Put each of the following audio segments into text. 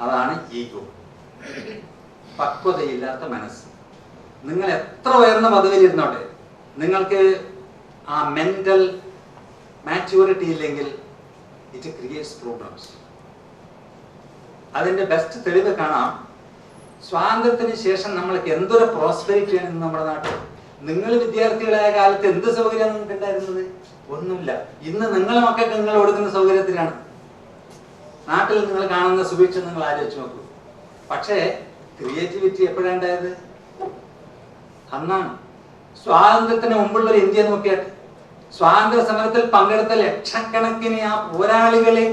അതാണ് ഈഗോ, പക്വതയില്ലാത്ത മനസ്സ്. നിങ്ങൾ എത്ര ഉയർന്ന പദവിയിലിരുന്നോട്ടെ, നിങ്ങൾക്ക് ആ മെന്റൽ മാച്യൂരിറ്റി ഇല്ലെങ്കിൽ ഇറ്റ് ക്രിയേറ്റ്സ് പ്രോബ്ലംസ്. അതിന്റെ ബെസ്റ്റ് തെളിവ് കാണാം. സ്വാതന്ത്ര്യത്തിന് ശേഷം നമ്മൾക്ക് എന്തൊരു പ്രോസ്പെരിറ്റിയാണ് ഇന്ന് നമ്മുടെ നാട്ടിൽ. നിങ്ങൾ വിദ്യാർത്ഥികളായ കാലത്ത് എന്ത് സൗകര്യമാണ് നിങ്ങൾക്ക് ഉണ്ടായിരുന്നത്? ഒന്നുമില്ല. ഇന്ന് നിങ്ങളെ മക്കൾക്ക് നിങ്ങൾ കൊടുക്കുന്ന സൗകര്യത്തിനാണ് നാട്ടിൽ നിങ്ങൾ കാണുന്ന സുഭിക്ഷ. നിങ്ങൾ ആലോചിച്ച് നോക്കൂ. പക്ഷേ ക്രിയേറ്റിവിറ്റി എപ്പോഴാണ് ഉണ്ടായത്? അന്നാണ്. സ്വാതന്ത്ര്യത്തിന് മുമ്പുള്ള ഒരു ഇന്ത്യ നോക്കിയാൽ സ്വാതന്ത്ര്യ സമരത്തിൽ പങ്കെടുത്ത ലക്ഷക്കണക്കിന് ആ പോരാളികളെ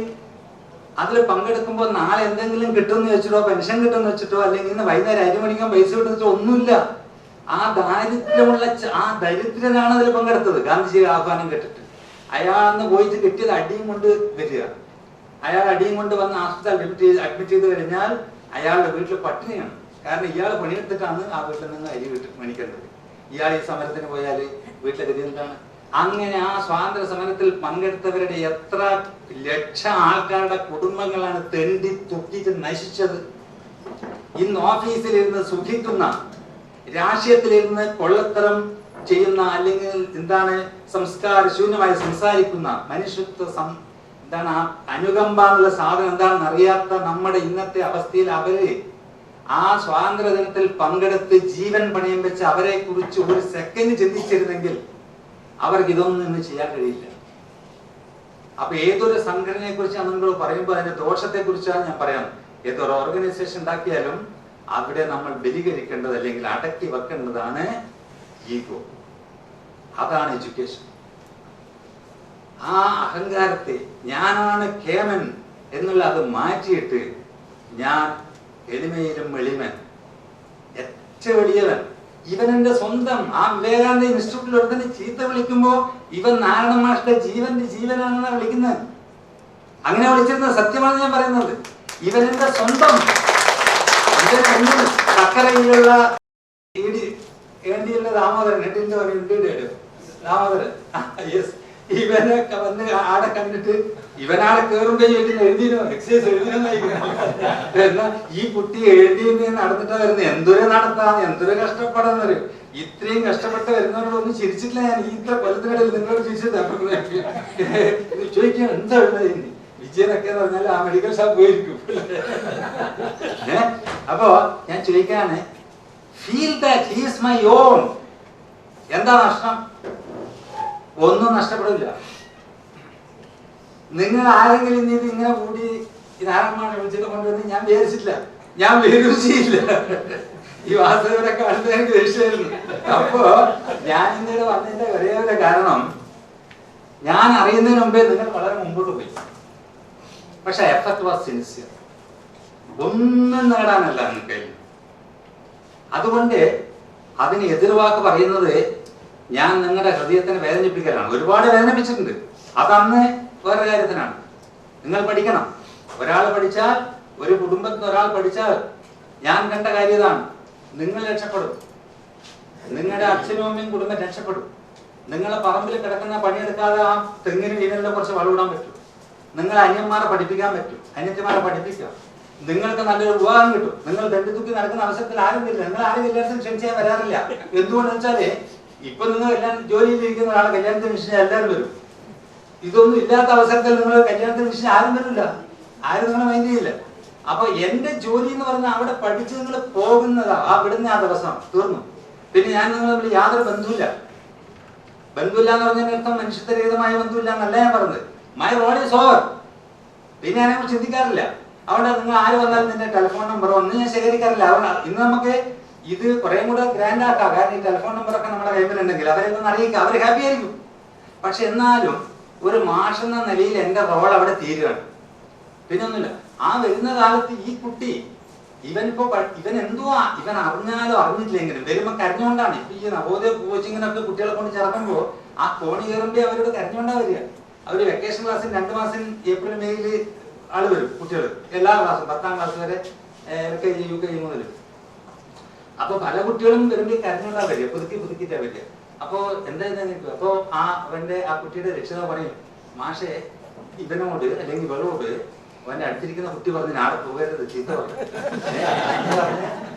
അതിൽ പങ്കെടുക്കുമ്പോൾ നാളെ എന്തെങ്കിലും കിട്ടുമെന്ന് വെച്ചിട്ടോ, പെൻഷൻ കിട്ടുമെന്ന് വെച്ചിട്ടോ, അല്ലെങ്കിൽ ഇന്ന് വൈകുന്നേരം 5 മണിക്കാൻ പൈസ കിട്ടുന്ന ഒന്നുമില്ല. ആ ദരിദ്രനാണ് അതിൽ പങ്കെടുത്തത്. ഗാന്ധിജിയുടെ ആഹ്വാനം കേട്ടിട്ട് അയാളന്ന് പോയിട്ട് കിട്ടിയത് അടിയും കൊണ്ട് വരിക. അയാൾ അടിയും കൊണ്ട് വന്ന് ആശുപത്രിയിൽ അഡ്മിറ്റ് ചെയ്ത് കഴിഞ്ഞാൽ അയാളുടെ വീട്ടിൽ പട്ടിണിയാണ്. കാരണം ഇയാൾ പണിയെടുത്തിട്ടാണ് ആ വീട്ടിൽ നിന്ന് അരി മേടിക്കേണ്ടത്. ഇയാൾ ഈ സമരത്തിന് പോയാൽ വീട്ടിലെ ഗതി എന്താണ്? അങ്ങനെ ആ സ്വാതന്ത്ര്യ സമരത്തിൽ പങ്കെടുത്തവരുടെ എത്ര ലക്ഷം ആൾക്കാരുടെ കുടുംബങ്ങളാണ് തെണ്ടി തൊക്കിച്ച് നശിച്ചത്. ഇന്ന് ഓഫീസിലിരുന്ന് സുഖിക്കുന്ന, രാഷ്ട്രീയത്തിലിരുന്ന് കൊള്ളത്തരം ചെയ്യുന്ന, അല്ലെങ്കിൽ എന്താണ് സംസ്കാര ശൂന്യമായി സംസാരിക്കുന്ന, മനുഷ്യത്വ എന്താണ് ആ അനുകമ്പ എന്നുള്ള സാധനം എന്താണെന്ന് അറിയാത്ത നമ്മുടെ ഇന്നത്തെ അവസ്ഥയിൽ അവര് ആ സ്വാതന്ത്ര്യ ദിനത്തിൽ പങ്കെടുത്ത് ജീവൻ പണയം വെച്ച് അവരെ കുറിച്ച് ഒരു സെക്കൻഡ് ചിന്തിച്ചിരുന്നെങ്കിൽ അവർക്ക് ഇതൊന്നും ഇന്ന് ചെയ്യാൻ കഴിയില്ല. അപ്പൊ ഏതൊരു സംഘടനയെ കുറിച്ചാണ് നിങ്ങൾ പറയുമ്പോൾ അതിന്റെ ദോഷത്തെ കുറിച്ചാണ് ഞാൻ പറയാം. ഏതൊരു ഓർഗനൈസേഷൻ ഉണ്ടാക്കിയാലും അവിടെ നമ്മൾ ബലികരിക്കേണ്ടത് അല്ലെങ്കിൽ അടക്കി വെക്കേണ്ടതാണ് ഈഗോ. അതാണ് എഡ്യൂക്കേഷൻ. ആ അഹങ്കാരത്തെ, ഞാനാണ് കേമൻ എന്നുള്ള അത് മാറ്റിയിട്ട് ഞാൻ എളിമയിലും എളിമൻ, ഏറ്റവും വലിയവൻ, ഇവൻ എന്റെ സ്വന്തം. ആ വിവേകാനന്ദ ഇൻസ്റ്റിറ്റ്യൂട്ടിൽ ഒരുത്തന്നെ ചീത്ത വിളിക്കുമ്പോ ഇവൻ നാരായണ മാഷ്ട ജീവന്റെ ജീവനാണെന്നാണ് വിളിക്കുന്നത്. അങ്ങനെ വിളിച്ചിരുന്നത് സത്യമാണ് ഞാൻ പറയുന്നത്. ഇവൻ എന്റെ സ്വന്തം. സക്കരയിലുള്ള ദാമോദരൻ, ദാമോദരൻ, യെസ്, ഇവനൊക്കെ വന്ന് ആടെ കണ്ടിട്ട് ഇവനാളെ കേറുമ്പോ ചോദിക്കുന്ന എഴുതിനോ, എക്സൈസ് എഴുതിനോ എന്നാ ഈ കുട്ടി എഴുതിയെന്ന് നടന്നിട്ടാ വരുന്നത്. എന്തൊരു നടത്താന്ന്, എന്തൊരു കഷ്ടപ്പെടാന്ന് പറയും. ഇത്രയും കഷ്ടപ്പെട്ട് വരുന്നവരോടൊന്നും ചിരിച്ചിട്ടില്ല ഞാൻ. ഈ ഇത്ര കൊല്ലത്തിനിടയിൽ നിങ്ങളോട് ചിരിച്ചത് ചോദിക്കാൻ എന്താ എഴുതുന്നത് വിജയനൊക്കെ എന്ന് പറഞ്ഞാൽ ആ മെഡിക്കൽ ഷോപ്പ് പോയിരിക്കും. അപ്പോ ഞാൻ ചോദിക്കാണ്, feel that he is my own. എന്താ നഷ്ടം? ഒന്നും നഷ്ടപ്പെടില്ല. നിങ്ങൾ ആരെങ്കിലും ഇത് ഇങ്ങനെ കൂടി ഇതാരമാണ് വിളിച്ചിട്ട് കൊണ്ടുവന്ന് ഞാൻ വിചാരിച്ചിട്ടില്ല, ഞാൻ വിരുചിയില്ല. ഈ വാസ്തവരൊക്കെ അടുത്ത് എനിക്ക് ദേഷ്യമായിരുന്നു. അപ്പോ ഞാൻ ഇന്നലെ വന്നതിന്റെ ഒരേ ഒരു കാരണം, ഞാൻ അറിയുന്നതിന് മുമ്പേ നിങ്ങൾ വളരെ മുമ്പോട്ട് പോയി. പക്ഷെ എഫർട്ട് വാസ് സിൻസിയർ. ഒന്നും നേടാനല്ല നിങ്ങൾക്ക്. അതുകൊണ്ട് അതിന് എതിർവാക്ക് പറയുന്നത് ഞാൻ നിങ്ങളുടെ ഹൃദയത്തിനെ വേദനിപ്പിക്കലാണ്. ഒരുപാട് വേദനിപ്പിച്ചിട്ടുണ്ട്. അതന്ന് വേറെ കാര്യത്തിനാണ്. നിങ്ങൾ പഠിക്കണം. ഒരാൾ പഠിച്ചാൽ, ഒരു കുടുംബത്തിന് ഒരാൾ പഠിച്ചാൽ, ഞാൻ കണ്ട കാര്യം ഇതാണ്, നിങ്ങൾ രക്ഷപ്പെടും. നിങ്ങളുടെ അച്ഛനും അമ്മയും കുടുംബം രക്ഷപ്പെടും. നിങ്ങളെ പറമ്പിൽ കിടക്കുന്ന പണിയെടുക്കാതെ ആ തെങ്ങിന് വീടിനെ കുറച്ച് വളവിടാൻ പറ്റും. നിങ്ങളെ അന്യന്മാരെ പഠിപ്പിക്കാൻ പറ്റും. അന്യന്മാരെ പഠിപ്പിക്കാം. നിങ്ങൾക്ക് നല്ലൊരു വിവാഹം കിട്ടും. നിങ്ങൾ ദണ്ഡിതുക്കി നടക്കുന്ന അവസരത്തിൽ ആരും ഇല്ല. നിങ്ങൾ ആരും കല്യാണത്തിന് ക്ഷണിച്ചാൽ വരാറില്ല. എന്തുകൊണ്ടെന്ന് വെച്ചാല് ഇപ്പൊ നിങ്ങൾ എല്ലാം ജോലിയിലിരിക്കുന്ന ഒരാളെ കല്യാണത്തിന് ക്ഷണിച്ചാൽ എല്ലാവരും വരും. ഇതൊന്നും ഇല്ലാത്ത അവസരത്തിൽ നിങ്ങൾ കല്യാണത്തിന് ക്ഷണിച്ചാൽ ആരും വരില്ല. ആരും നിങ്ങളെ മൈൻഡ് ചെയ്യില്ല. അപ്പൊ എന്റെ ജോലി എന്ന് പറഞ്ഞാൽ അവിടെ പഠിച്ച് നിങ്ങൾ പോകുന്നതാ. ആ വിടുന്ന ആ ദിവസം തീർന്നു. പിന്നെ ഞാൻ നിങ്ങൾ തമ്മിൽ യാതൊരു ബന്ധമില്ല. ബന്ധമില്ല എന്ന് പറഞ്ഞതിന്റെ അർത്ഥം മനുഷ്യത്വരഹിതമായ ബന്ധമില്ല എന്നല്ല ഞാൻ പറഞ്ഞത്. My role is over. പിന്നെ ഞാനെ കുറിച്ച് ചിന്തിക്കാറില്ല. അവിടെ നിങ്ങൾ ആര് വന്നാലും നിന്റെ ടെലിഫോൺ നമ്പർ ഒന്നും ഞാൻ ശേഖരിക്കാറില്ല. അതുകൊണ്ട് ഇന്ന് നമുക്ക് ഇത് കുറേ കൂടെ ഗ്രാൻഡ് ആക്കാം. കാരണം ഈ ടെലിഫോൺ നമ്പറൊക്കെ നമ്മുടെ കൈമിലുണ്ടെങ്കിൽ അവരെ ഒന്ന് അറിയിക്കാം. അവർ ഹാപ്പി ആയിരിക്കും. പക്ഷെ എന്നാലും ഒരു മാഷെന്ന നിലയിൽ എന്റെ റോൾ അവിടെ തീരുകയാണ്. പിന്നെ ഒന്നുമില്ല. ആ വരുന്ന കാലത്ത് ഈ കുട്ടി ഇവൻ എന്തുവാ, ഇവൻ അറിഞ്ഞാലോ അറിഞ്ഞിട്ടില്ലെങ്കിലും വരുമ്പോ കരഞ്ഞുകൊണ്ടാണ്. ഇപ്പൊ ഈ നവോദയ കോച്ചിങ്ങിനൊക്കെ കുട്ടികളെ കൊണ്ട് ചേർക്കുമ്പോ ആ കോണി കയറുമ്പോ അവരോട് കരഞ്ഞുകൊണ്ടാ വരിക. അവര് വെക്കേഷൻ ക്ലാസ്സിൽ 2 മാസം ഏപ്രിൽ മെയ്യില് ആള് വരും കുട്ടികൾ. എല്ലാ ക്ലാസ്സും 10ാം ക്ലാസ് വരെ LKG UKG മുതൽ. അപ്പൊ പല കുട്ടികളും വരുമ്പോ കരഞ്ഞുകൊണ്ടാ വരിക. പുതുക്കിട്ടാ വരിക. അപ്പൊ എന്തായിരുന്നു? അപ്പൊ ആ കുട്ടിയുടെ രക്ഷിതാവ് പറയും, മാഷെ ഇവനോട് അല്ലെങ്കിൽ ഇവളോട് അവന്റെ അടുത്തിരിക്കുന്ന കുട്ടി പറഞ്ഞ് നാളെ പോകരുത്, ചീത്ത പറഞ്ഞു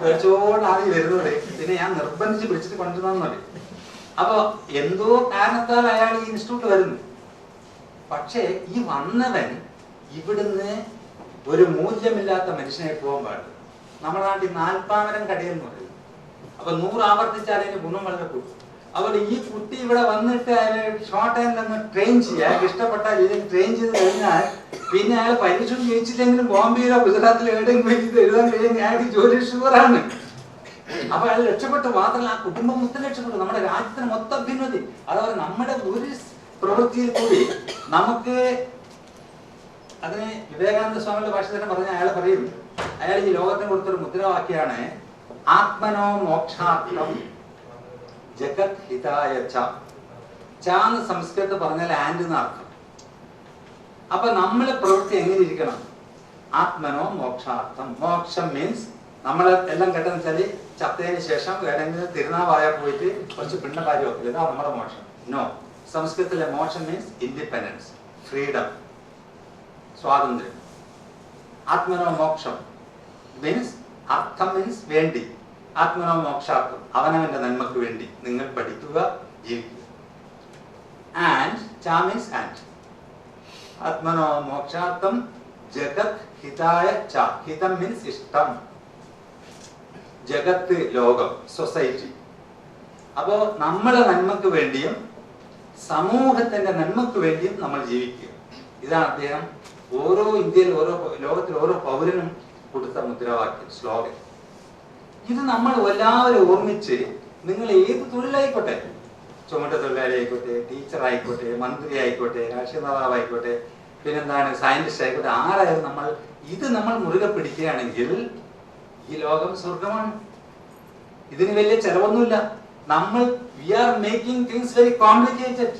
പേടിച്ചോടാണ് വരുന്നത്. പിന്നെ ഞാൻ നിർബന്ധിച്ച് പിടിച്ചിട്ട് കൊണ്ടുവന്നു. അപ്പൊ എന്തോ കാരണത്താൽ അയാൾ ഈ ഇൻസ്റ്റിറ്റ്യൂട്ട് വരുന്നു. പക്ഷേ ഈ വന്നവൻ ഇവിടുന്ന് ഒരു മൂല്യമില്ലാത്ത മനുഷ്യനെ പോകാൻ പാടില്ല. നമ്മുടെ നാട്ടിൽ 40 കടയിൽ എന്ന് പറയും. അപ്പൊ 100 ആവർത്തിച്ചാൽ അതിന് ഗുണം വളരെ കൂടും. അതുപോലെ ഈ കുട്ടി ഇവിടെ വന്നിട്ട് ഷോർട്ട് ഹാൻഡ് ഒന്ന് ട്രെയിൻ ചെയ്യുക, അയാൾക്ക് ഇഷ്ടപ്പെട്ട രീതിയിൽ ട്രെയിൻ ചെയ്ത് കഴിഞ്ഞാൽ പിന്നെ അയാൾ പരീക്ഷ ജയിച്ചില്ലെങ്കിലും ബോംബെയിലോ ഗുജറാത്തിലോ എവിടെയെങ്കിലും ഇത് എഴുതാൻ കഴിയുമെങ്കിൽ അയാൾക്ക് ജോലി ഷുവറാണ്. അപ്പൊ അയാൾ രക്ഷപ്പെട്ടു. മാത്രമല്ല ആ കുടുംബം മൊത്തം രക്ഷപ്പെട്ടു, നമ്മുടെ രാജ്യത്തിന് മൊത്തം അഭ്യുന്നതി. അതുപോലെ നമ്മുടെ ഒരു പ്രവൃത്തിയിൽ കൂടി നമുക്ക് അതിന് വിവേകാനന്ദ സ്വാമിയുടെ ഭാഷ തന്നെ പറഞ്ഞ അയാൾ പറയും, അയാൾ ഈ ലോകത്തിന് കൊടുത്തൊരു മുദ്രാവാക്യാണ് ആത്മനോ മോക്ഷാർത്ഥം ജഗത് ഹിതായ ചാന്ന് സംസ്കൃതത്തിൽ പറഞ്ഞാൽ ആൻഡ് എന്ന് അർത്ഥം. അപ്പൊ നമ്മളെ പ്രവൃത്തി എങ്ങനെ ഇരിക്കണം? ആത്മനോ മോക്ഷാർത്ഥം. മോക്ഷം മീൻസ് നമ്മൾ എല്ലാം കേട്ടെന്ന് വെച്ചാല് ചത്തതിന് ശേഷം ഏതെങ്കിലും തിരുനാവായ പോയിട്ട് കുറച്ച് പിണ്ടഭാര്യ വെക്കില്ല, ഇതാ നമ്മുടെ മോക്ഷം. നോ, സംസ്കൃതത്തിലെ മോക്ഷം മീൻസ് ഇൻഡിപെൻഡൻസ്, ഫ്രീഡം, സ്വാതന്ത്ര്യം. ആത്മനോ മോക്ഷം മീൻസ് അർത്ഥം മീൻസ് വേണ്ടി. ആത്മനോ മോക്ഷാർത്ഥം അവനവന്റെ നന്മക്ക് വേണ്ടി നിങ്ങൾ പഠിക്കുക, ജീവിക്കുക. ആൻഡ് ച മീൻസ് ആൻഡ്. ആത്മനോ മോക്ഷാർത്ഥം ജഗത് ഹിതായ ച. ഹിതം മീൻസ് ഇഷ്ടം, ജഗത്ത് ലോകം, സൊസൈറ്റി. അപ്പോ നമ്മളെ നന്മക്ക് വേണ്ടിയും സമൂഹത്തിന്റെ നന്മക്ക് വേണ്ടിയും നമ്മൾ ജീവിക്കുക. ഇതാണ് അദ്ദേഹം ഓരോ ഇന്ത്യയിൽ, ഓരോ ലോകത്തിൽ ഓരോ പൗരനും കൊടുത്ത മുദ്രാവാക്യം, സ്ലോഗൻ. ഇത് നമ്മൾ എല്ലാവരും ഓർമ്മിച്ച് നിങ്ങൾ ഏത് തൊഴിലായിക്കോട്ടെ, ചുമട്ട് തൊഴിലാളി ആയിക്കോട്ടെ, ടീച്ചർ ആയിക്കോട്ടെ, മന്ത്രി ആയിക്കോട്ടെ, രാഷ്ട്രീയ നേതാവായിക്കോട്ടെ, പിന്നെന്താണ് സയന്റിസ്റ്റ് ആയിക്കോട്ടെ, ആരായാലും നമ്മൾ മുറുകെ പിടിക്കുകയാണെങ്കിൽ ഈ ലോകം സ്വർഗമാണ്. ഇതിന് വലിയ ചെലവൊന്നുമില്ല. We are making things very complicated.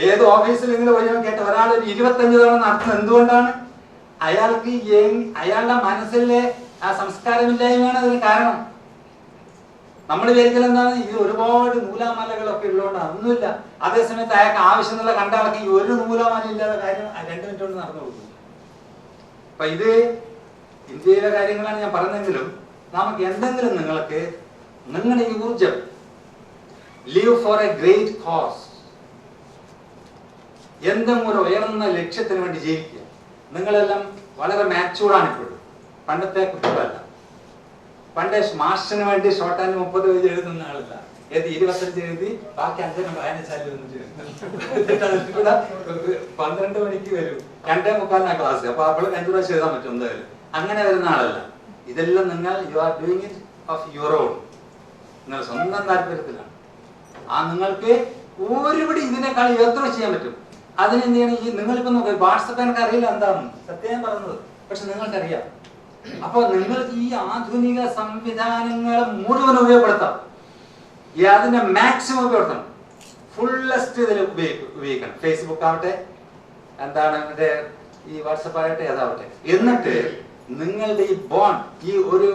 ഏത് ഓഫീസിൽ നിങ്ങൾ പോയി കേട്ട ഒരാൾ ഒരു 25 തവണ നടത്തുന്നത് എന്തുകൊണ്ടാണ്? അയാളുടെ മനസ്സിലെ ആ സംസ്കാരമില്ലായ്മയാണ് അതിന് കാരണം. നമ്മൾ വിചാരിക്കൽ എന്താണ്, ഇത് ഒരുപാട് നൂലാമാലകളൊക്കെ ഉള്ളതുകൊണ്ടാണ്. ഒന്നുമില്ല. അതേസമയത്ത് അയാൾക്ക് ആവശ്യമുള്ള കണ്ട ആൾക്ക് ഈ ഒരു നൂലാമാല ഇല്ലാതെ കാര്യം 2 മിനിറ്റ് കൊണ്ട് നടന്നു കൊടുക്കും. അപ്പൊ ഇത് ഇന്ത്യയിലെ കാര്യങ്ങളാണ് ഞാൻ പറഞ്ഞെങ്കിലും നമുക്ക് എന്തെങ്കിലും നിങ്ങൾക്ക് നിങ്ങളുടെ ഈ ഊർജം leave for a great cause, എന്തെങ്കിലും ഒരു ഉയർന്ന ലക്ഷ്യത്തിന് വേണ്ടി ജീവിക്കുക. നിങ്ങളെല്ലാം വളരെ മാച്ചൂർഡാണ് ഇപ്പോഴും, പണ്ടത്തെ കുട്ടികളല്ല. പണ്ട് മാഷിന് വേണ്ടി ഷോർട്ട് ഹാൻഡ് 30 പേജ് എഴുതുന്ന ആളല്ല, 25 എഴുതി ബാക്കി 5 വായനശാലയിൽ വന്നിട്ട് 12 മണിക്ക് വരും, 2:45 ക്ലാസ്. അപ്പൊ അപ്പോൾ 5 പ്രാവശ്യം എഴുതാൻ പറ്റും എന്തായാലും. അങ്ങനെ വരുന്ന ആളല്ല. ഇതെല്ലാം നിങ്ങൾ you are doing it off your own, നിങ്ങൾ സ്വന്തം താല്പര്യത്തിലാണ്. നിങ്ങൾക്ക് ഒരുപടി ഇതിനേക്കാൾ എത്ര ചെയ്യാൻ പറ്റും. അതിനെന്ത് ചെയ്യണം? ഈ നിങ്ങളിപ്പോ നോക്കുക, വാട്സപ്പ് എനിക്ക് അറിയില്ല എന്താണെന്ന് സത്യം പറഞ്ഞത്, പക്ഷെ നിങ്ങൾക്കറിയാം. അപ്പൊ നിങ്ങൾക്ക് ഈ ആധുനിക സംവിധാനങ്ങളെ മുഴുവൻ ഉപയോഗപ്പെടുത്താം. അതിന്റെ മാക്സിമം ഉപയോഗപ്പെടുത്തണം. ഫുള്ളസ്റ്റ് ഇതിൽ ഉപയോഗിക്കണം. ഫേസ്ബുക്ക് ആവട്ടെ, എന്താണ് ഈ വാട്സപ്പ് ആകട്ടെ, ഏതാവട്ടെ. എന്നിട്ട് നിങ്ങളുടെ ഈ ബോണ്ട്, ഈ ഒരു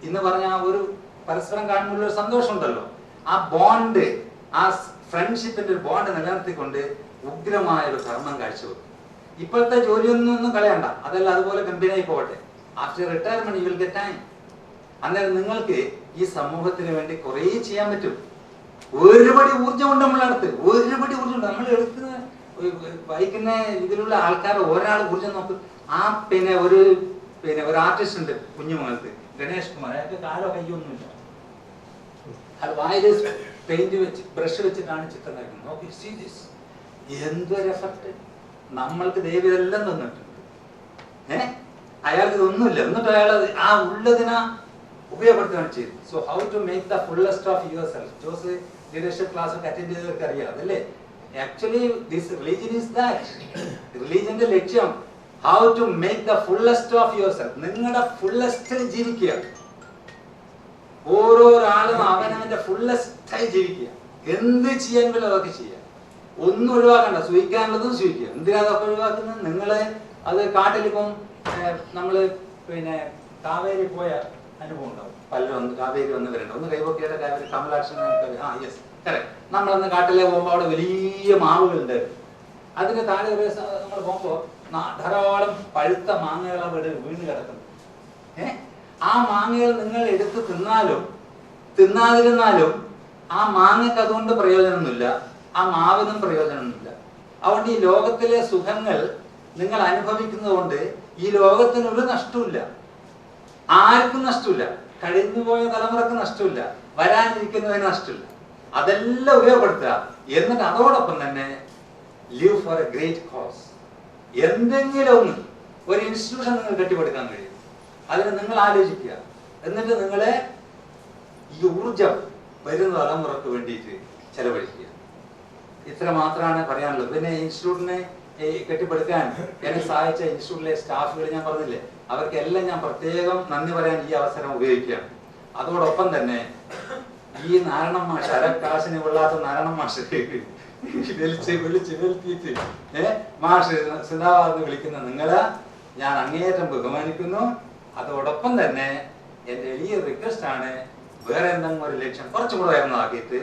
ഇന്ന് പറഞ്ഞ ഒരു പരസ്പരം കാണുമ്പോൾ ഒരു സന്തോഷം ഉണ്ടല്ലോ, ആ ബോണ്ട്, ആ ഫ്രണ്ട്ഷിപ്പിന്റെ ഒരു ബോണ്ട് നിലനിർത്തിക്കൊണ്ട് ഉഗ്രമായ ഒരു കർമ്മം കാഴ്ചവെക്കും. ഇപ്പോഴത്തെ ജോലിയൊന്നും കളയണ്ട, അതെല്ലാം അതുപോലെ കമ്പനിയായി പോകട്ടെ. After retirement you will get time. അന്നേരം നിങ്ങൾക്ക് ഈ സമൂഹത്തിന് വേണ്ടി കുറേ ചെയ്യാൻ പറ്റും. ഒരുപടി ഊർജ്ജമുണ്ട് നമ്മളെ അടുത്ത്, ഒരുപടി ഊർജ്ജമുണ്ട്. നമ്മൾ എടുക്കുന്ന വായിക്കുന്ന ഇതിലുള്ള ആൾക്കാർ ഒരാൾ ഊർജ്ജം നോക്കും. ഒരു ആർട്ടിസ്റ്റ് ഉണ്ട് കുഞ്ഞുമകൾക്ക്, ഗണേഷ് കുമാർ. അയാൾക്ക് കാലോ കയ്യോ ഒന്നുമില്ല. അത് വായിൽ പെയിന്റ് വെച്ച് ബ്രഷ് വെച്ചിട്ടാണ് ചിത്രം വരയ്ക്കുന്നത്. എന്തൊരു എഫർട്ട്. നമ്മൾക്ക് ദൈവം ഇതെല്ലാം തന്നിട്ടുണ്ട്. അയാൾക്ക് ഇതൊന്നുമില്ല, എന്നിട്ട് അയാൾ ആ ഉള്ളതിനെ ഉപയോഗപ്പെടുത്തുകയാണ് ചെയ്തത്. So how to make the fullest of your self. Jose leadership class ഒക്കെ അറ്റൻഡ് ചെയ്തവർക്ക് അറിയാം അതല്ലേ. Actually this religion is that. റിലീജിയന്റെ ലക്ഷ്യം how to make the fullest of your self. നിങ്ങളുടെ ഫുള്ളസ്റ്റിൽ ജീവിക്കുക. ഓരോരാളും അവനവന്റെ ഫുള്ളസ്റ്റായി ജീവിക്കുക. എന്ത് ചെയ്യാൻ പറ്റും അതൊക്കെ ചെയ്യുക. ഒന്നും ഒഴിവാക്കണ്ട. സൂഹിക്കാനുള്ളതും സൂഹിക്കുക. എന്തിനാ അതൊക്കെ ഒഴിവാക്കുന്നത്? നിങ്ങള് അത് കാട്ടിലിപ്പം നമ്മള് കാവേരി പോയ അനുഭവം ഉണ്ടാവും. പലരും കാവേരി വന്ന് വരണ്ട ഒന്ന് കൈവക്കിയുടെ കാവേരി കമലാക്ഷൻ. Yes correct. നമ്മളന്ന് കാട്ടിലെ പോകുമ്പോൾ അവിടെ വലിയ മാവുകളുണ്ട്. അതിന് താഴെ നമ്മൾ പോകുമ്പോൾ ധാരാളം പഴുത്ത മാങ്ങകൾ അവിടെ വീണ് കിടക്കുന്നു. ആ മാങ്ങകൾ നിങ്ങൾ എടുത്ത് തിന്നാതിരുന്നാലും ആ മാങ്ങക്ക് അതുകൊണ്ട് പ്രയോജനമൊന്നുമില്ല, ആ മാവിനും പ്രയോജനമൊന്നുമില്ല. അതുകൊണ്ട് ഈ ലോകത്തിലെ സുഖങ്ങൾ നിങ്ങൾ അനുഭവിക്കുന്നത് കൊണ്ട് ഈ ലോകത്തിന് ഒരു നഷ്ടമില്ല, ആർക്കും നഷ്ടമില്ല, കഴിഞ്ഞുപോയ തലമുറക്ക് നഷ്ടമില്ല, വരാനിരിക്കുന്നതിന് നഷ്ടമില്ല. അതെല്ലാം ഉപയോഗപ്പെടുത്തുക. എന്നിട്ട് അതോടൊപ്പം തന്നെ live for a great cause. എന്തെങ്കിലും ഒന്ന് ഒരു ഇൻസ്റ്റിറ്റ്യൂഷൻ നിങ്ങൾ കെട്ടിപ്പടുക്കാൻ കഴിയും, അതിന് നിങ്ങൾ ആലോചിക്കുക. എന്നിട്ട് നിങ്ങളെ ഈ ഊർജം വരുന്ന തലമുറക്ക് വേണ്ടിയിട്ട് ചെലവഴിക്കുക. ഇത്ര മാത്രമാണ് പറയാനുള്ളത്. പിന്നെ ഇൻസ്റ്റിറ്റ്യൂട്ടിനെ കെട്ടിപ്പടുക്കാൻ എന്നെ സഹായിച്ച ഇൻസ്റ്റിറ്റ്യൂട്ടിലെ സ്റ്റാഫുകൾ ഞാൻ പറഞ്ഞില്ലേ, അവർക്കെല്ലാം ഞാൻ പ്രത്യേകം നന്ദി പറയാൻ ഈ അവസരം ഉപയോഗിക്കുകയാണ്. അതോടൊപ്പം തന്നെ ഈ നാരായണൻ മാഷ്, അരക്കാശിന് കൊള്ളാത്ത നാരായണൻ മാഷ് വിളിച്ച് വരുത്തിയിട്ട് മാഷ് സിന്ദാബാദ് വിളിക്കുന്ന നിങ്ങളെ ഞാൻ അങ്ങേയറ്റം ബഹുമാനിക്കുന്നു. അതോടൊപ്പം തന്നെ എൻ്റെ വലിയ റിക്വസ്റ്റ് ആണ്, വേറെ എന്തെങ്കിലും ഒരു ലക്ഷ്യം കുറച്ചും കൂടെ ഉയർന്നതാക്കിയിട്ട്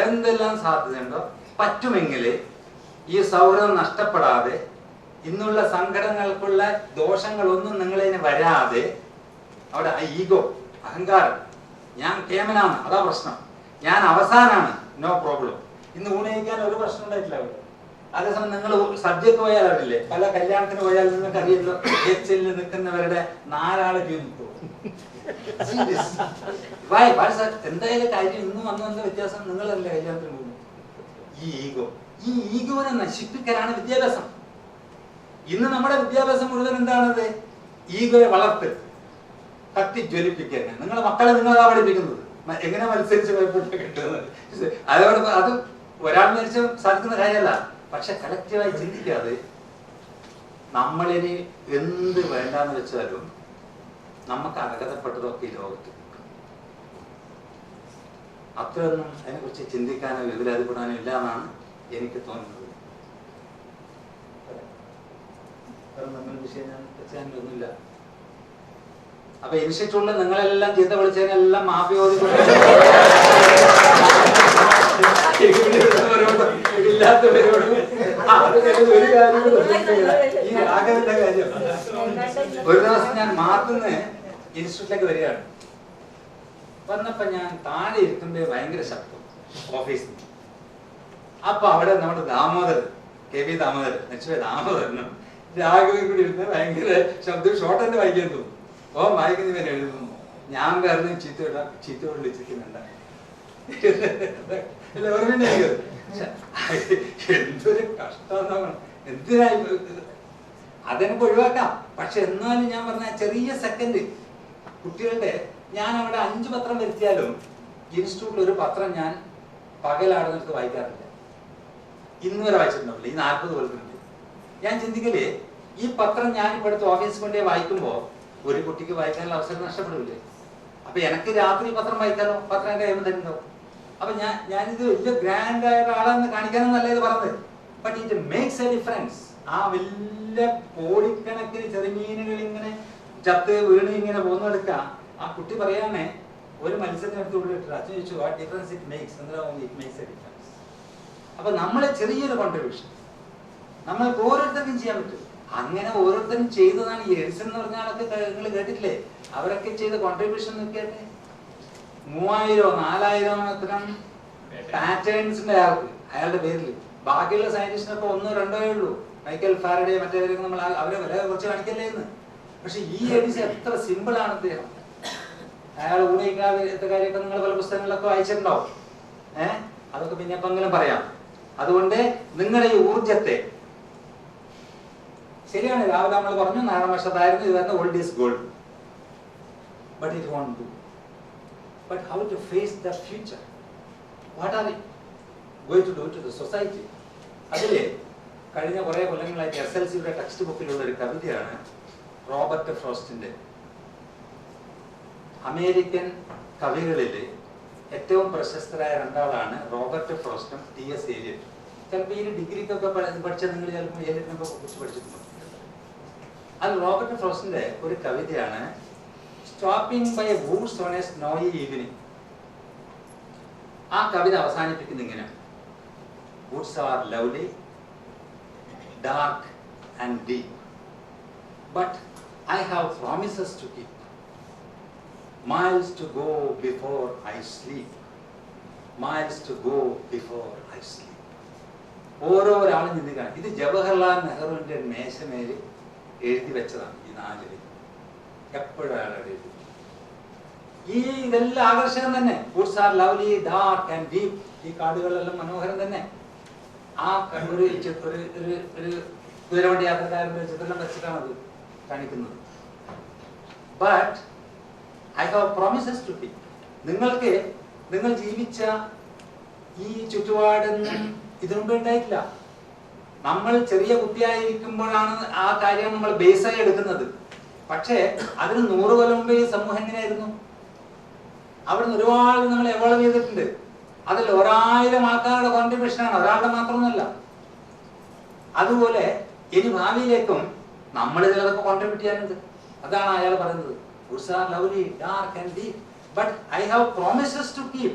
എന്തെല്ലാം സാധ്യതയുണ്ടോ പറ്റുമെങ്കിൽ ഈ സൗഹൃദം നഷ്ടപ്പെടാതെ, ഇന്നുള്ള സങ്കടങ്ങൾക്കുള്ള ദോഷങ്ങളൊന്നും നിങ്ങളതിന് വരാതെ, അവിടെ ഈഗോ, അഹങ്കാരം, ഞാൻ കേമനാണ്, അതാ പ്രശ്നം, ഞാൻ അവസാനാണ്, നോ പ്രോബ്ലം, ഇന്ന് ഊണയിക്കാൻ ഒരു പ്രശ്നം ഉണ്ടായിട്ടില്ല അവിടെ. അതേസമയം നിങ്ങൾ സദ്യക്ക് പോയാൽ അറിയില്ലേ, പല കല്യാണത്തിന് പോയാൽ നിങ്ങൾക്ക് അറിയില്ലോ, HL നിൽക്കുന്നവരുടെ 4 ആള് ക്യൂ നിൽക്കും. എന്തായാലും കാര്യം ഇന്നും വന്ന വ്യത്യാസം, നിങ്ങളല്ലേ കല്യാണത്തിന് പോകുന്നു. ഈ ഈഗോനെ നശിപ്പിക്കലാണ് വിദ്യാഭ്യാസം. ഇന്ന് നമ്മുടെ വിദ്യാഭ്യാസം മുഴുവൻ എന്താണത്? ഈഗോയെ വളർത്ത്, കത്തി ജ്വലിപ്പിക്കുക. നിങ്ങളുടെ മക്കളെ നിങ്ങളാ പഠിപ്പിക്കുന്നത്, എങ്ങനെ മത്സരിച്ച് കിട്ടുന്നത്. അതോട് അത് ഒരാൾ മരിച്ച് സാധിക്കുന്ന കാര്യമല്ല. പക്ഷെ കളക്റ്റീവായി ചിന്തിക്കാതെ നമ്മളിനി എന്ത് വേണ്ടാന്ന് വെച്ചാലും നമുക്ക് അർഹതപ്പെട്ടതൊക്കെ ഈ ലോകത്ത് കിട്ടും. അത്രയൊന്നും അതിനെക്കുറിച്ച് ചിന്തിക്കാനോ എതിരാതിപ്പെടാനോ ഇല്ല എന്നാണ് എനിക്ക് തോന്നുന്നത്. വിഷയം ഞാൻ വെച്ചാനൊന്നുമില്ല. അപ്പൊ ഇൻസ്റ്റിറ്റ്യൂട്ടിൽ നിങ്ങളെല്ലാം ചീത്ത വിളിച്ചതിനെല്ലാം മാഫിയോതി ഇല്ലാത്തവരോടും ഈ രാഘവന്റെ കാര്യം. ഒരു ദിവസം ഞാൻ മാത്തുനിന്ന് ഇൻസ്റ്റിറ്റ്യൂട്ടിലേക്ക് വരികയാണ്. വന്നപ്പോ ഞാൻ താഴെ ഇരിക്കുമ്പോ ഭയങ്കര ശബ്ദം ഓഫീസിൽ. അപ്പൊ അവിടെ നമ്മുടെ ദാമോദരൻ, KV ദാമോദരൻ, ദാമോദരനും രാഘവൻ കൂടി ഇരുന്ന് ഭയങ്കര ശബ്ദം ഷോർട്ട് തന്നെ വായിക്കാൻ തോന്നും. വായിക്കുന്നവൻ എഴുതുന്നു. ഞാൻ കാരണം ചീത്ത വിളിച്ചിരിക്കുന്നുണ്ട്. എന്തൊരു കഷ്ടം, എന്തിനായി അതെനിക്ക് ഒഴിവാക്കാം. പക്ഷെ എന്നാലും ഞാൻ പറഞ്ഞ ചെറിയ സെക്കൻഡ് കുട്ടികളുടെ, ഞാൻ അവിടെ 5 പത്രം വരുത്തിയാലും ഇൻസ്റ്റിറ്റ്യൂട്ടിൽ ഒരു പത്രം ഞാൻ പകലാടുന്നിടത്ത് വായിക്കാറില്ല. ഇന്ന് വരെ വായിച്ചിട്ടുണ്ടാവില്ല. ഈ 40 കൊല്ലത്തിനുണ്ട്. ഞാൻ ചിന്തിക്കല്, ഈ പത്രം ഞാൻ ഇപ്പൊ അടുത്ത് ഓഫീസിൽ കൊണ്ടേ വായിക്കുമ്പോ ഒരു കുട്ടിക്ക് വായിക്കാനുള്ള അവസരം നഷ്ടപ്പെടില്ലേ? അപ്പൊ എനിക്ക് രാത്രി പത്രം വായിക്കാനോ, പത്രം എന്റെ കയ്യിൽ തരുന്നോ? അപ്പൊ ഞാനിത് വലിയ ഗ്രാൻഡ് ആയ ഒരാളെന്ന് കാണിക്കാനൊന്നല്ല ഇത് പറഞ്ഞത്. But it makes A difference. ആ വലിയ കോടിക്കണക്കിന് ചെറുമീനുകൾ ഇങ്ങനെ ചത്ത് വീണ് ഇങ്ങനെ പോകുന്നെടുക്ക. ആ കുട്ടി പറയാനേ, ഒരു മത്സ്യത്തിനടുത്ത് ഉള്ളിട്ട് അച്ഛൻ ചോദിച്ചു, വാട്ട് ഡിഫറൻസ് ഇറ്റ് മേക്സ്? എന്താ ഇറ്റ് മേക്സ് എ ഡിഫറൻസ്. അപ്പൊ നമ്മളെ ചെറിയൊരു കോൺട്രിബ്യൂഷൻ നമ്മൾക്ക് ഓരോരുത്തർക്കും ചെയ്യാൻ പറ്റും. അങ്ങനെ ഓരോരുത്തരും ചെയ്തതാണ് ഈ എഡിസൺ എന്ന് പറഞ്ഞ ആളൊക്കെ നിങ്ങൾ കേട്ടിട്ടില്ലേ? അവരൊക്കെ ചെയ്ത കോൺട്രിബ്യൂഷൻ നോക്കിയാട്ടെ, 3000-4000 അത്തരം പാറ്റേൺസിന്റെ അയാളുടെ പേരിൽ. ബാക്കിയുള്ള സയന്റിസ്റ്റിനൊക്കെ 1-2 ഉള്ളൂ. മൈക്കൽ ഫാരഡേ മറ്റേവരൊക്കെ നമ്മൾ അവരെ വില കുറച്ച് കാണിക്കല്ലേ എന്ന്. പക്ഷെ ഈ എഡിസൺ എത്ര സിമ്പിൾ ആണ് അദ്ദേഹം. അയാൾ ഊണിക്കാത്ത കാര്യമൊക്കെ നിങ്ങൾ പല പുസ്തകങ്ങളിലൊക്കെ വായിച്ചിട്ടുണ്ടാവും. അതൊക്കെ പിന്നെ എപ്പെങ്കിലും പറയാം. അതുകൊണ്ട് നിങ്ങളുടെ ഈ ഊർജത്തെ, ശരിയാണ് രാവിലെ നമ്മൾ പറഞ്ഞു നാരായണ വർഷത്തായിരുന്നു ഇത് തന്നെ old is gold. But it won't do. But how to face the future? What are going to do to the society? അതില് കഴിഞ്ഞ കുറെ കൊല്ലങ്ങളായിട്ട് SLCയുടെ ടെക്സ്റ്റ് ബുക്കിലുള്ള ഒരു കവിതയാണ് റോബർട്ട് ഫ്രോസ്റ്റിന്റെ. അമേരിക്കൻ കവികളിൽ ഏറ്റവും പ്രശസ്തരായ 2 ആളാണ് റോബർട്ട് ഫ്രോസ്റ്റും T.S. എലിയറ്റും. ചിലപ്പോൾ ഈ ഡിഗ്രിക്കൊക്കെ പഠിച്ച നിങ്ങൾ ചിലപ്പോൾ എലിയറ്റിനൊക്കെ കുറിച്ച് പഠിച്ചിട്ടുണ്ട്. അത് റോബർട്ട് ഫ്രോസ്റ്റിന്റെ ഒരു കവിതയാണ് stopping by woods on a snowy evening. ആ കവിത അവസാനിപ്പിക്കുന്ന ഇങ്ങനെ: woods are lovely, dark and deep. but I have promises to keep. Miles to go before I sleep. Miles to go before I sleep. ഓരോരാളും ചിന്തിക്കണം. ഇത് ജവഹർലാൽ നെഹ്റുവിന്റെ മേശമേൽ എഴുതി വെച്ചതാണ് ഈ 4 വരി. എപ്പോഴും അയാളുടെ എഴുതി. ഇതെല്ലാം ആകർഷകം തന്നെ. Woods are lovely, dark and deep. ഈ കാടുകളെല്ലാം മനോഹരം തന്നെ. ആ ഒരു ദൂരവണ്ടി യാത്രക്കാരുടെ ചിത്രം വെച്ചിട്ടാണ് അത് കാണിക്കുന്നത്. But I have promises to keep. നിങ്ങൾ ജീവിച്ച ഈ ചുറ്റുപാടൊന്നും ഇതിനുമ്പ് ഉണ്ടായിട്ടില്ല. നമ്മൾ ചെറിയ കുട്ടിയായിരിക്കുമ്പോഴാണ് ആ കാര്യം നമ്മൾ ബേസായി എടുക്കുന്നത്. പക്ഷേ അതിന് 100 കൊല്ലം മുമ്പേ ഈ സമൂഹം എങ്ങനെയായിരുന്നു? അവിടുന്ന് ഒരുപാട് നമ്മൾ എവോൾവ് ചെയ്തിട്ടുണ്ട്. അതിൽ 1000 ആൾക്കാരുടെ കോൺട്രിബ്യൂഷനാണ്, ഒരാളുടെ മാത്രമൊന്നുമല്ല. അതുപോലെ ഇനി ഭാവിയിലേക്കും നമ്മൾ ഇതിലൊക്കെ കോൺട്രിബ്യൂട്ട് ചെയ്യാനുണ്ട്. അതാണ് അയാൾ പറയുന്നത്. Woods are lovely, dark and deep, but I have promises to keep.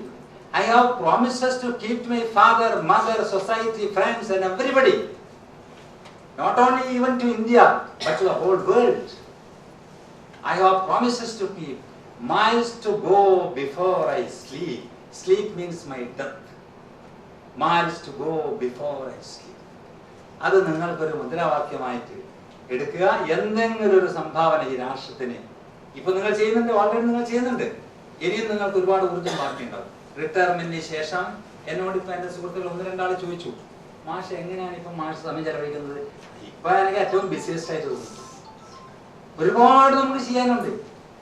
I have promises to keep to my father, mother, society, friends and everybody. Not only even to India, but to the whole world. I have promises to keep. Miles to go before I sleep. Sleep means my death. Miles to go before I sleep. അത് നിങ്ങൾക്കൊരു മുദ്രാവാക്യമായിട്ട് എടുക്കുക. എന്തെങ്കിലും ഒരു സംഭാവന ഈ രാഷ്ട്രത്തിന് ഇപ്പൊ നിങ്ങൾ ചെയ്യുന്നുണ്ട്, ഓൾറെഡി നിങ്ങൾ ചെയ്യുന്നുണ്ട്. ഇനിയും നിങ്ങൾക്ക് ഒരുപാട് ഊർജ്ജം ബാക്കിയുണ്ടാവും. റിട്ടയർമെന്റിന് ശേഷം എന്നോട് ഇപ്പൊ എന്റെ സുഹൃത്തുക്കൾ 1-2 ആൾ ചോദിച്ചു, മാഷ് എങ്ങനെയാണ് ഇപ്പൊ മാഷ് സമയം ചെലവഴിക്കുന്നത്? ഇപ്പൊ എനിക്ക് ഏറ്റവും ബിസിയസ്റ്റ് ആയിട്ട് തോന്നുന്നു. ഒരുപാട് നമുക്ക് ചെയ്യാനുണ്ട്.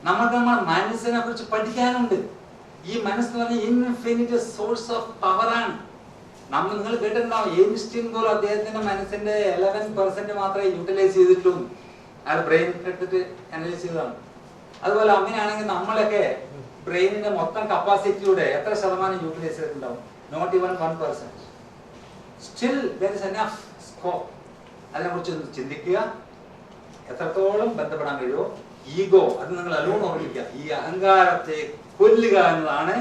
നമ്മുടെ മനസ്സിനെ കുറിച്ച് പഠിക്കാനുണ്ട്. ഈ മനസ്സ് പറഞ്ഞ ഇൻഫിനിറ്റ് സോഴ്സ് ഓഫ് പവറാണ്. നിങ്ങൾ കേട്ടിട്ടുണ്ടാവും, ഐൻസ്റ്റീൻ പോലും അദ്ദേഹത്തിന്റെ മനസ്സിന്റെ 11% മാത്രമേ യൂട്ടിലൈസ് ചെയ്തിട്ടുള്ളൂ. അയാൾ ബ്രെയിൻ എടുത്തിട്ട് അനലൈസ് ചെയ്തതാണ്. അതുപോലെ അങ്ങനെയാണെങ്കിൽ നമ്മളൊക്കെ ബ്രെയിനിന്റെ മൊത്തം കപ്പാസിറ്റിയുടെ എത്ര ശതമാനം യൂട്ടിലൈസ് ചെയ്തിട്ടുണ്ടാവും? Not even 1%. Still there is enough scope. അതിനെക്കുറിച്ച് ചിന്തിക്കുക. എത്രത്തോളം ബന്ധപ്പെടാൻ കഴിയുമോ? ഈഗോ, അത് നിങ്ങൾ അലോൺ ഓർമ്മിക്കുക. ഈ അഹങ്കാരത്തെ കൊല്ലുക എന്നതാണ്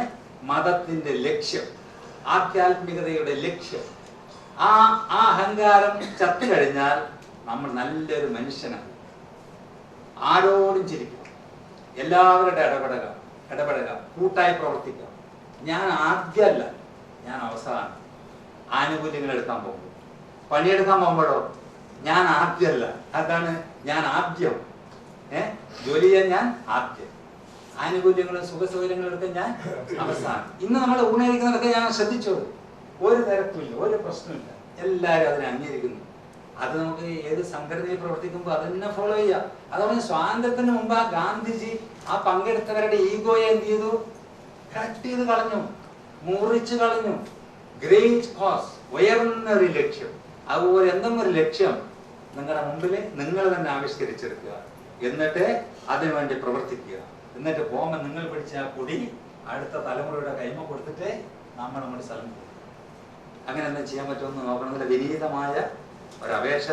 മതത്തിന്റെ ലക്ഷ്യം, ആധ്യാത്മികതയുടെ ലക്ഷ്യം. ആ അഹങ്കാരം ചത്തു കഴിഞ്ഞാൽ നമ്മൾ നല്ലൊരു മനുഷ്യനാണ്. ആരോടും ചിരിക്കുക, എല്ലാവരുടെ ഇടപെടുക, കൂട്ടായി പ്രവർത്തിക്കുക. ഞാൻ ആദ്യമല്ല, ഞാൻ അവസാനം. ആനുകൂല്യങ്ങൾ എടുക്കാൻ പോകുമ്പോൾ, പണിയെടുക്കാൻ പോകുമ്പോഴോ ഞാൻ ആദ്യമല്ല, അതാണ് ഞാൻ ആദ്യം. ജോലി ചെയ്യാൻ ഞാൻ ആദ്യം, ആനുകൂല്യങ്ങളും സുഖസൗകര്യങ്ങളും എടുക്കാൻ ഞാൻ അവസാനം. ഇന്ന് നമ്മൾ ഊണയിരിക്കുന്നതൊക്കെ ഞാൻ ശ്രദ്ധിച്ചോളൂ, ഒരു തിരക്കുമില്ല, ഒരു പ്രശ്നമില്ല, എല്ലാവരും അതിനെ അംഗീകരിക്കുന്നു. അത് നമുക്ക് ഏത് സംഘടനയിൽ പ്രവർത്തിക്കുമ്പോൾ അതിനെ ഫോളോ ചെയ്യാം. അതുകൊണ്ട് സ്വാതന്ത്ര്യത്തിന് മുമ്പ് ആ ഗാന്ധിജി ആ പങ്കെടുത്തവരുടെ ഈഗോയെ എന്ത് ചെയ്തു? കട്ട് ചെയ്ത് കളഞ്ഞു, മുറിച്ച് കളഞ്ഞു. ഗ്രേറ്റ് കോസ്, ഉയർന്നൊരു ലക്ഷ്യം. അതുപോലെ എന്തെങ്കിലും ഒരു ലക്ഷ്യം നിങ്ങളുടെ മുമ്പിൽ നിങ്ങൾ തന്നെ ആവിഷ്കരിച്ചെടുക്കുക. എന്നിട്ട് അതിനുവേണ്ടി പ്രവർത്തിക്കുക. എന്നിട്ട് പോകുമ്പോൾ നിങ്ങൾ പിടിച്ച ആ പൊടി അടുത്ത തലമുറയുടെ കൈമ കൊടുത്തിട്ട് നമ്മുടെ സ്ഥലം പോകും. അങ്ങനെ എന്താ ചെയ്യാൻ പറ്റുമെന്ന് നോക്കണമെങ്കിൽ വിനീതമായ ഒരപേക്ഷ.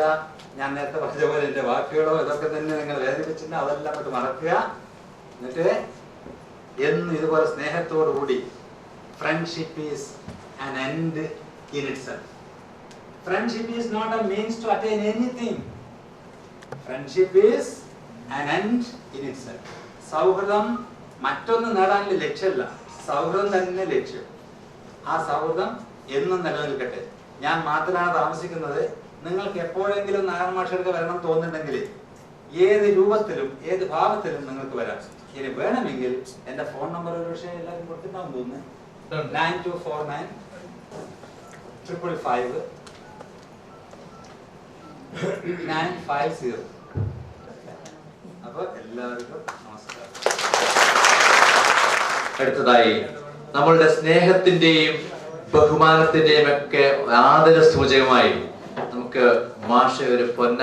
ഞാൻ നേരത്തെ പറഞ്ഞ പോലെ എൻ്റെ വാക്കുകളോ ഇതൊക്കെ തന്നെ നിങ്ങൾ വേദനിപ്പിച്ചിട്ടുണ്ട്, അതെല്ലാം കൊണ്ട് മറക്കുക. എന്നിട്ട് എന്നും ഇതുപോലെ സ്നേഹത്തോടു കൂടി, friendship is an end in itself. Friendship is not a means to attain anything. Friendship is an end in itself. സൗഹൃദം മറ്റൊന്ന് നേടാനുള്ള ലക്ഷ്യമല്ല, സൗഹൃദം തന്നെ ലക്ഷ്യം. ആ സൗഹൃദം എന്നും നിലനിൽക്കട്ടെ. ഞാൻ മാത്രമാണ് താമസിക്കുന്നത്. നിങ്ങൾക്ക് എപ്പോഴെങ്കിലും നാരായണ മാഷർക്ക് വരണം തോന്നുന്നുണ്ടെങ്കിൽ ഏത് രൂപത്തിലും ഏത് ഭാവത്തിലും നിങ്ങൾക്ക് വരാം. ഇനി വേണമെങ്കിൽ എൻ്റെ ഫോൺ നമ്പർ ഒരു പക്ഷേ എല്ലാവരും കൊടുത്തിട്ടാവും തോന്നുന്നു, 9249555950. അപ്പൊ എല്ലാവർക്കും നമസ്കാരം. അടുത്തതായി നമ്മളുടെ സ്നേഹത്തിന്റെയും ബഹുമാനത്തിന്റെയും ഒക്കെ ആദര സൂചകമായി നമുക്ക് മാഷ ഒരു പൊന്ന